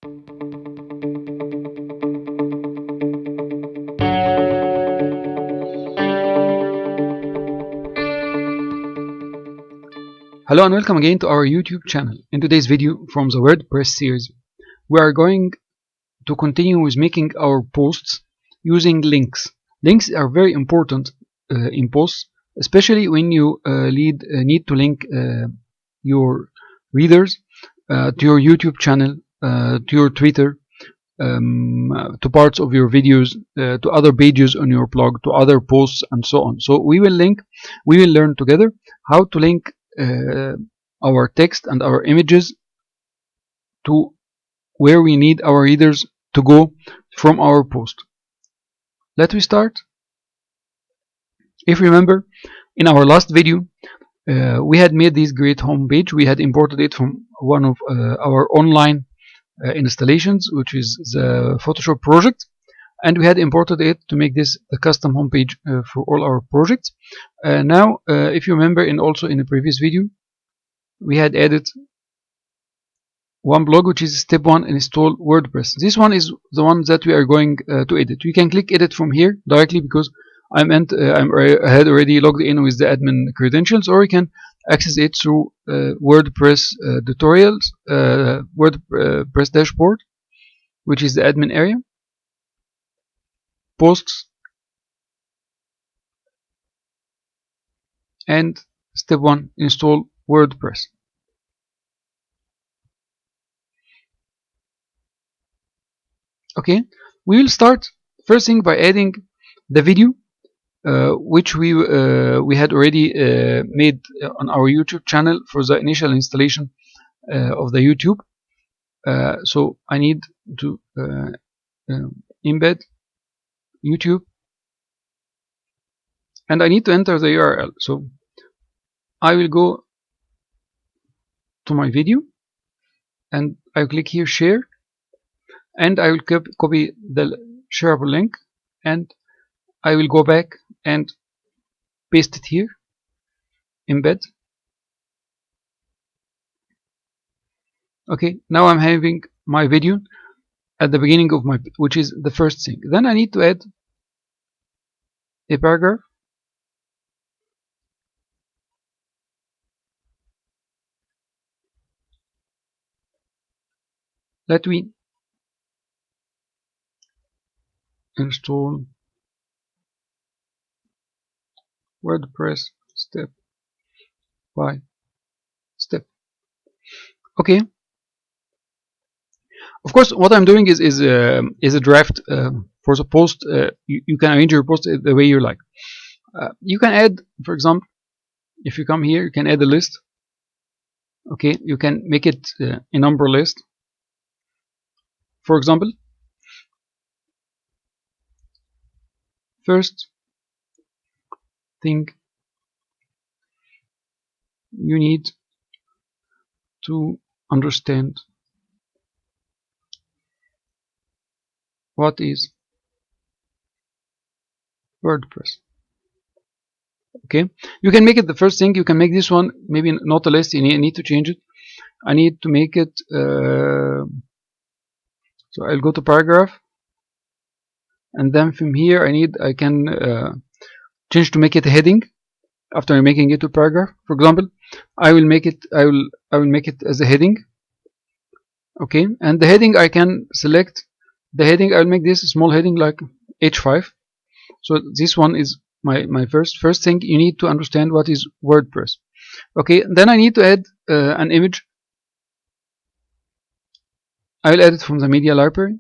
Hello and welcome again to our YouTube channel. In today's video from the WordPress series, we are going to continue with making our posts using links. Links are very important in posts, especially when you need to link your readers to your YouTube channel, to your Twitter, to parts of your videos, to other pages on your blog, to other posts, and so on. So we will learn together how to link our text and our images to where we need our readers to go from our post. Let me start. If you remember, in our last video, we had made this great home page. We had imported it from one of our online installations, which is the Photoshop project, and we had imported it to make this the custom homepage for all our projects. Now, if you remember, also in a previous video, we had added one blog, which is step 1, install WordPress. This one is the one that we are going to edit. You can click edit from here directly because I had already logged in with the admin credentials, or you can access it through WordPress tutorials, WordPress dashboard, which is the admin area, posts, and step 1, install WordPress. Okay, we will start first thing by adding the video which we had already made on our YouTube channel for the initial installation of the YouTube. So I need to embed YouTube, and I need to enter the URL. So I will go to my video and I'll click here share, and I will copy the shareable link, and I will go back and paste it here, embed. Okay, now I'm having my video at the beginning of my, which is the first thing. Then I need to add a paragraph. Let me install WordPress step by step. Okay. Of course, what I'm doing is a draft for the post. You can arrange your post the way you like. You can add, for example, if you come here, you can add a list. Okay, you can make it a number list. For example, first thing you need to understand what is WordPress. Okay, you can make it the first thing. You can make this one maybe not a list. You need to change it. I need to make it so I'll go to paragraph, and then from here I can change to make it a heading. After making it to paragraph, for example, I will make it as a heading. Okay, and the heading I can select the heading. I'll make this a small heading like H5. So this one is my first thing. You need to understand what is WordPress. Okay, then I need to add an image. I will add it from the media library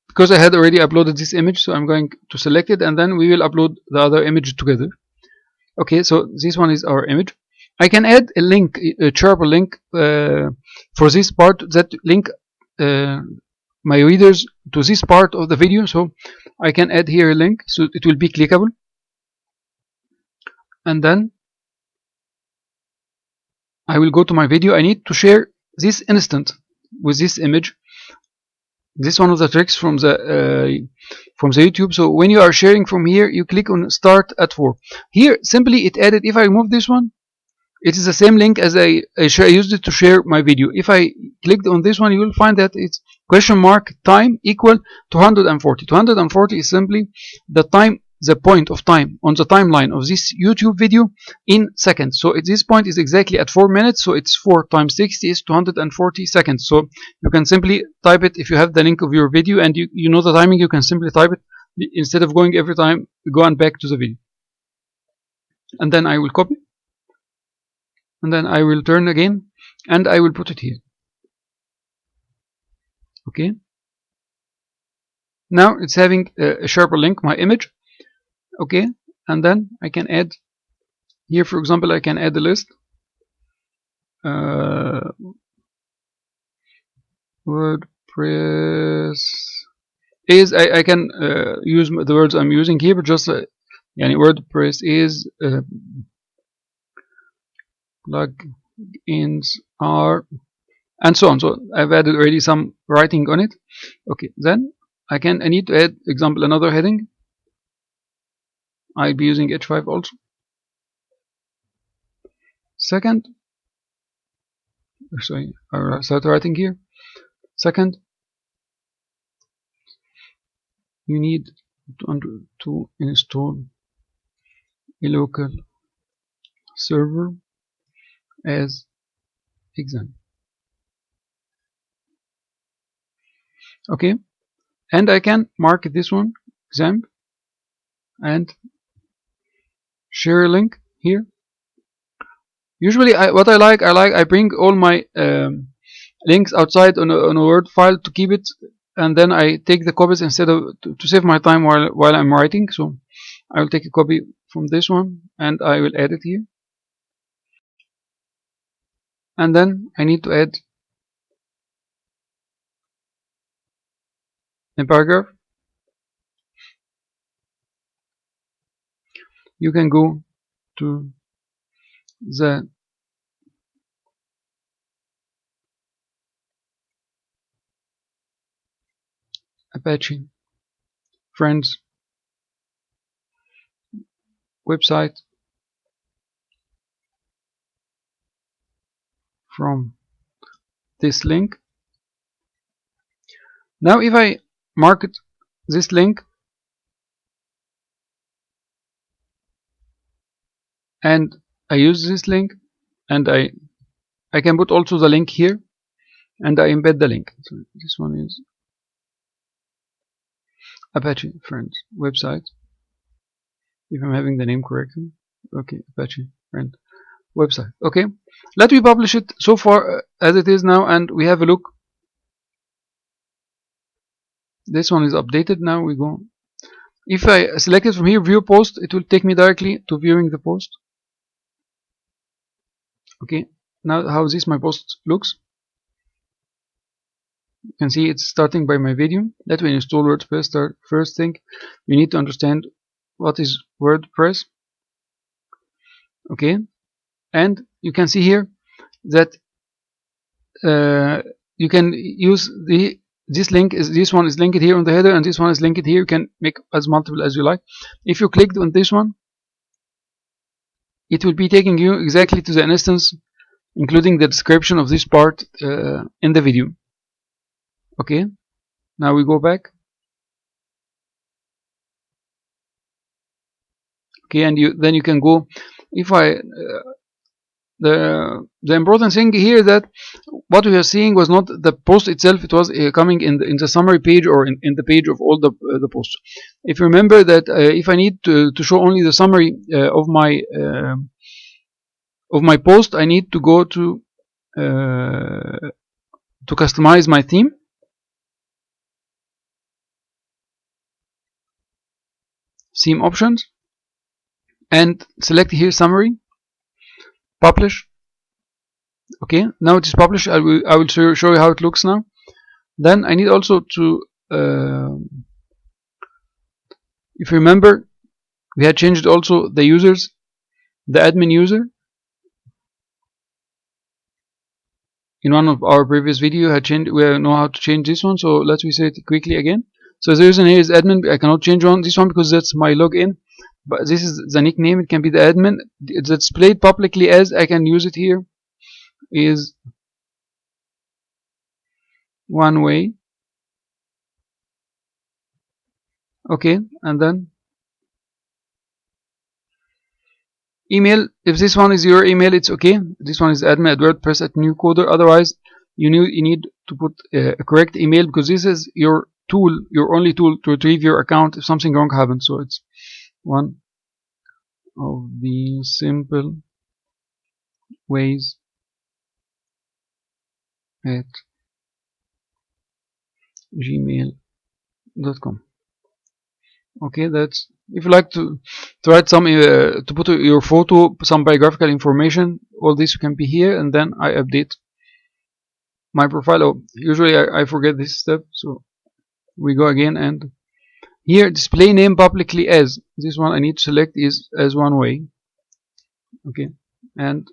because I had already uploaded this image, so I'm going to select it, and then we will upload the other image together. Okay, so this one is our image. I can add a link, a shareable link for this part that link my readers to this part of the video. So I can add here a link, so it will be clickable, and then I will go to my video. I need to share this instant with this image. This is one of the tricks from the YouTube. So when you are sharing from here, you click on start at 4. Here simply it added, if I remove this one, it is the same link as I used it to share my video. If I clicked on this one, you will find that it's question mark time equal 240. 240 is simply the time, the point of time on the timeline of this YouTube video in seconds. So at this point is exactly at 4 minutes, so it's 4 times 60 is 240 seconds. So you can simply type it. If you have the link of your video and you know the timing, you can simply type it instead of going every time go and back to the video. And then I will copy, and then I will turn again and I will put it here. Okay, now it's having a sharper link, my image. Okay, and then I can add here, for example, I can add a list, WordPress is, I can use the words I'm using here, but just WordPress is plugins are, and so on. So I've added already some writing on it. Okay, then I need to add, example, another heading. I'll be using H5 also. Second, sorry, I'll start writing here. Second, you need to install a local server as example. Okay, and I can mark this one example and share a link here. Usually what I bring all my links outside on a Word file to keep it, and then I take the copies instead of to save my time while I'm writing. So I will take a copy from this one and I will add it here, and then I need to add a paragraph. You can go to the Apache Friends website from this link. Now if I mark this link and I use this link, and I can put also the link here, and I embed the link. So this one is Apache Friends website, if I'm having the name correctly. Okay, Apache Friend website. Okay, let me publish it so far as it is now, and we have a look. This one is updated. Now we go. If I select it from here, view post, it will take me directly to viewing the post. Okay, now how this my post looks. You can see it's starting by my video. That when you install WordPress, first thing you need to understand what is WordPress. Okay, and you can see here that you can use this link is, this one is linked here on the header, and this one is linked here. You can make as multiple as you like. If you clicked on this one, it will be taking you exactly to the instance, including the description of this part in the video. Okay, now we go back. Okay, and then you can go. If I the important thing here that what we are seeing was not the post itself, it was coming in the summary page, or in the page of all the posts. If you remember that if I need to show only the summary of my post, I need to go to customize my theme, theme options, and select here summary, publish. Okay, now it is published. I will show you how it looks now. Then I need also to if you remember, we had changed also the users, the admin user. In one of our previous video, we know how to change this one. So let's reset it quickly again. So the reason here is admin. I cannot change this one because that's my login. but this is the nickname. It can be the admin. It's displayed publicly as, I can use it here, is one way. Okay, and then email. If this one is your email, it's okay. This one is admin at WordPress at new coder. Otherwise, you need to put a correct email, because this is your tool, your only tool to retrieve your account if something wrong happens. So it's one of the simple ways at gmail.com. Okay, that's, if you like to write some to put your photo, some biographical information, all this can be here. And then I update my profile. Oh, usually I forget this step, so we go again, and here display name publicly as, this one I need to select is as one way. Okay, and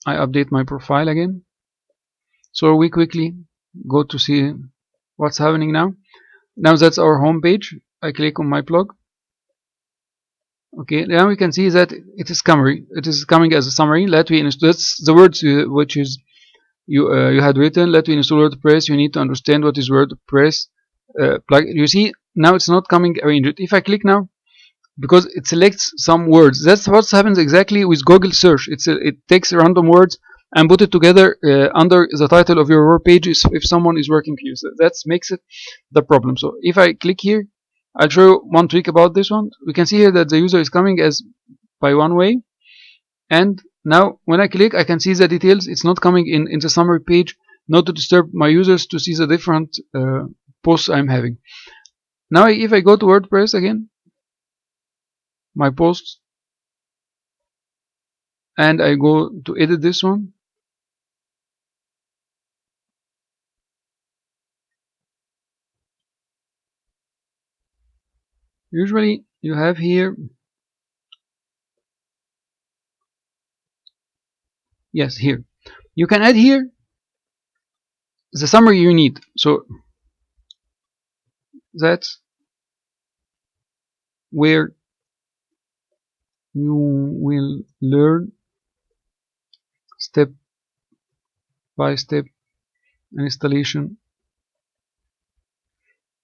I update my profile again. So we quickly go to see what's happening now. Now that's our home page. I click on my blog. Okay, now we can see that it is coming. It is coming as a summary. Let me install. That's the words which is you had written. Let me install WordPress. You need to understand what is WordPress. You see now it's not coming arranged. If I click now, because it selects some words. That's what happens exactly with Google search. It takes random words and put it together under the title of your web page if someone is working for you. So that makes it the problem. So if I click here, I'll show you one trick about this one. We can see here that the user is coming as by one way, and now when I click, I can see the details. It's not coming in the summary page, not to disturb my users to see the different posts I'm having. Now if I go to WordPress again, my posts, and I go to edit this one, usually you have here, yes, here you can add here the summary you need. So that's where you will learn step by step installation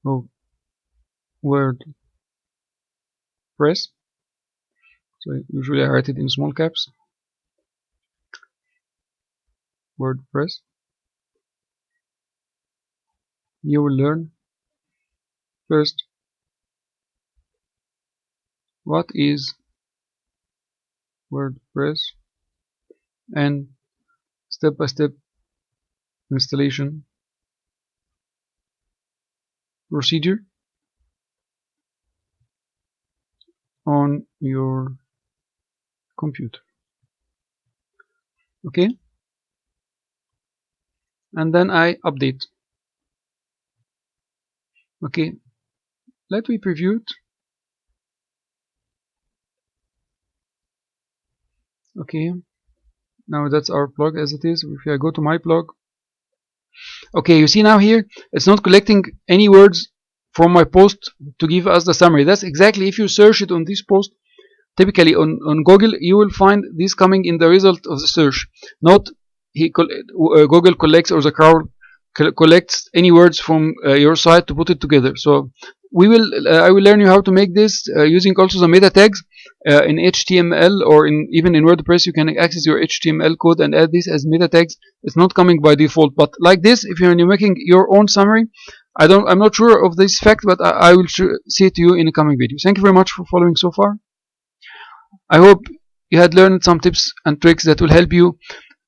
of WordPress. So usually I write it in small caps. WordPress. You will learn first what is WordPress and step by step installation procedure on your computer. Okay, and then I update. Okay, let me preview it. Okay, now that's our blog as it is. If I go to my blog, okay, you see now here it's not collecting any words from my post to give us the summary. That's exactly, if you search it on this post, typically on Google, you will find this coming in the result of the search. Not Google collects, or the crowd collects any words from your site to put it together. So I will learn you how to make this using also the meta tags in HTML, or even in WordPress. You can access your HTML code and add this as meta tags. It's not coming by default, but like this, if you're making your own summary, I'm not sure of this fact, but I will see it to you in a coming video. Thank you very much for following so far. I hope you had learned some tips and tricks that will help you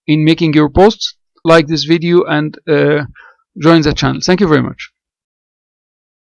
in making your posts. Like this video and join the channel. Thank you very much.